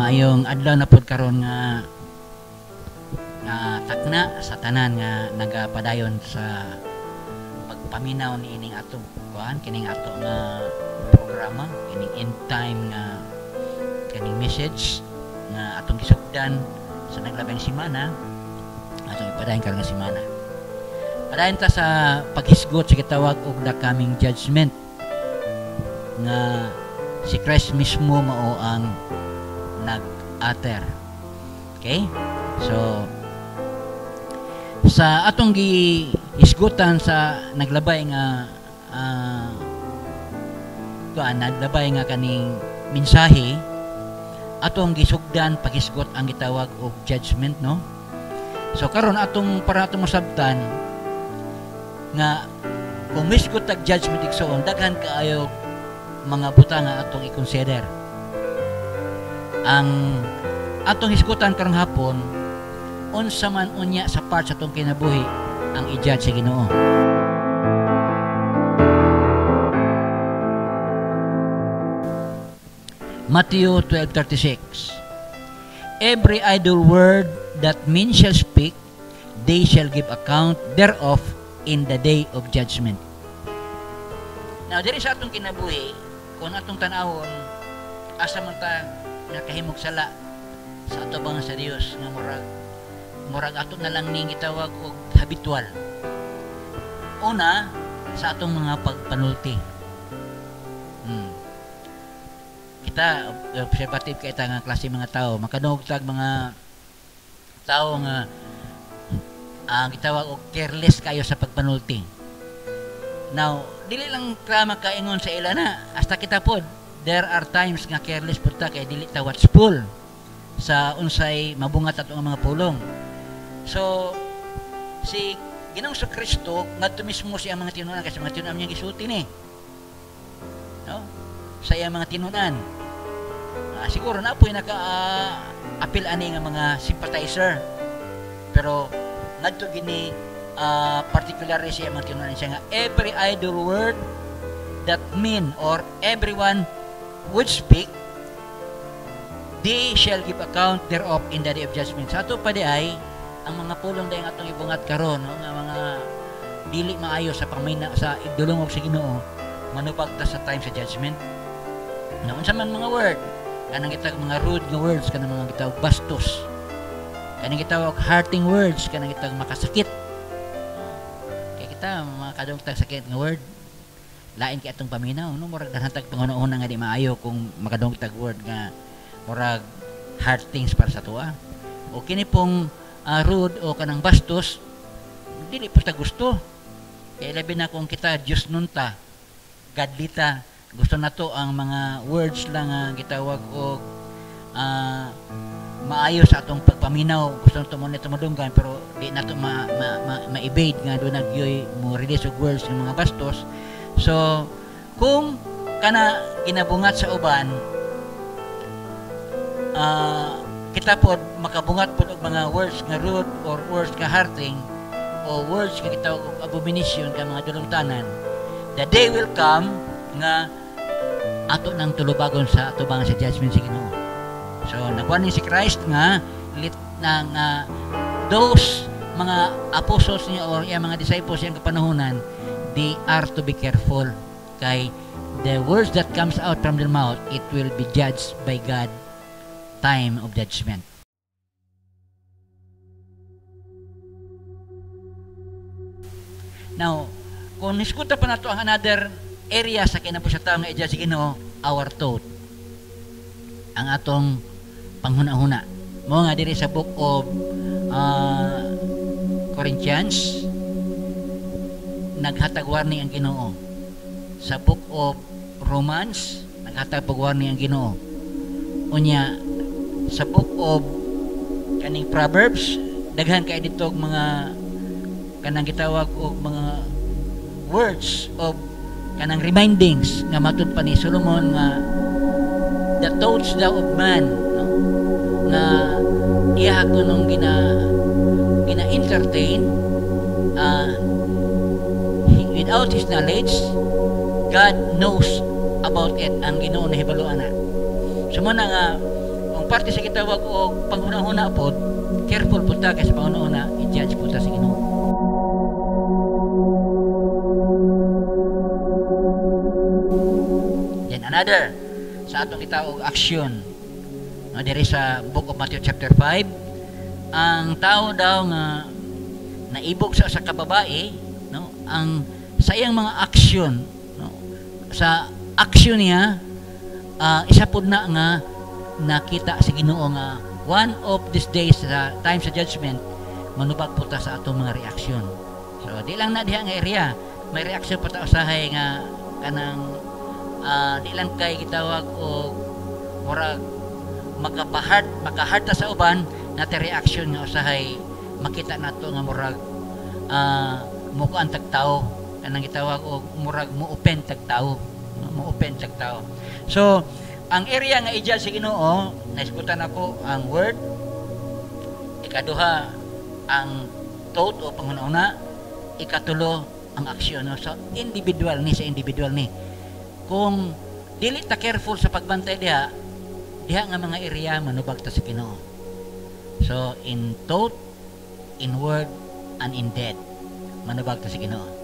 maayong adlaw na pod karon nga takna sa tanan nga nagapadayon sa pagpaminaw ni ining atong kining ato nga programa, kining end time nga kining message nga atong gisugdan sa naglabing semana, atong ipadayon karon nga semana. Padayon ta sa paghisgot sa gitawag og the coming judgment nga si Christ mismo mao ang nag-utter. Okay? So sa atong gihisgutan sa naglabay nga naglabay nga kaning mensahe, atong gisugdan paghisgot ang gitawag og judgment, no? So karon para atong masabtan nga kung misgot tag judgment igsoon, daghan kaayo mga butang nga atong i-consider. Ang atong hisgutan karong hapon, unsa man unya sa part sa atong kinabuhi ang i-judge sa Ginoo. Matthew 12:36. Every idle word that men shall speak, they shall give account thereof in the day of judgment. Now, diri sa atong kinabuhi, kung atong tanawon, asa man ta nakahimog sala sa ato bang sa Dios nga murag ato na lang ning gitawag og habitual. Una, sa atong mga pagpanulti. Kita observative kay ta nga klase mga tao, makadungog tag mga tao nga gitawag og careless kayo sa pagpanulti. Now, dili lang klama kaingon sa ila na, hasta kita pod there are times nga careless pud ta kay dili ta watchful sa unsay mabungat ato nga mga pulong. So, si Ginoong Kristo ngadto mismo siya mga tinunan kasi mga tinunan niya gisulti ni. No? Sa iya mga tinunan. Siguro na po naka-appeal ani nga mga sympathizer. Pero ngadto gini particularly siya mga tinunan siya nga every idle word that men or everyone would speak, they shall give account thereof in the day of judgment. Sa ato pa di ay ang mga pulong dayang atong ibungat karon, no, nga mga dili maayo sa pamina sa igdulongog sa Ginoo, manubag ta sa time sa judgment. Na unsa man mga word, kanang gitawag mga rude nga words, kanang mga gitawag bastos, kanang gitawag hurting words, kanang gitawag makasakit. Kaya kita makadong tag sakit nga word, lain kay atong paminaw, no, murag danhatag panguna-una nga di maayo kung makadong tag word nga murag hard things para sa tuwa. O kini pong rude o kanang bastos, dili po ta gusto. Kaya labi na kung kita Diyos nun ta, godly ta, gusto na to ang mga words lang gitawag o maayo sa atong pagpaminaw, gusto na to mo nito madunggan, pero di na to ma-evade nga doon nagyoy mo release og words ng mga bastos. So kung kana ginabungat sa uban, kita po makabungat po og mga words nga rude or words nga hurting o words nga gitawag og abomination ka mga dulumtanan, the day will come nga ato nang tulubagon sa ato bang sa judgment sa Ginoo. So nagwan ni si Christ nga those mga apostles niya or yung mga disciples yung kapanahunan, they are to be careful kay the words that comes out from their mouth, it will be judged by God time of judgment. Now, kung niskuta pa na ito ang another area sa kinabuhi sa tao nga i-judge Ginoo, our thought, ang atong panghuna-huna. Mo nga diri sa book of Corinthians, naghatag warning ang Ginoo. Sa book of Romans, naghatag warning ang Ginoo. Unya sa book of kaning Proverbs, daghan kay dito mga kanang gitawag og mga words of kanang remindings nga matud pa ni Solomon nga the thoughts thou of man, no? Nga iya ko nung gina-entertain without his knowledge, God knows about it. Ang Ginoo na hibaluan na. So mo na nga kung parte sa gitawag o panguna-una po, careful po ta kay sa panguna-una, i-judge po ta sa Ginoo. Then another, sa atong gitawag action, no, diri sa Book of Matthew chapter 5, ang tao daw nga naibog sa kababae, no, ang sa iyang mga action, no, sa action niya, isa pud na nga nakita sa Ginoo nga one of these days sa time sa judgment manubag po ta sa atong mga reaksyon. So di lang na diha nga area, may reaksyon pa ta usahay nga kanang di lang kay gitawag og murag makahard ta sa uban natin reaction nga usahay makita nato nga murag mukuan tag tao kanang gitawag og murag mo-open tag tao, mo-open tag tao. So ang area nga i-judge sa Ginoo, naisgutan ako ang word, ikaduha ang thought o panguna-una, ikatulo ang aksyon. No? So individual ni sa individual ni. Kung dili ta careful sa pagbantay diha nga mga area manubag ta sa Ginoo. So in thought, in word, and in deed manubag ta sa Ginoo.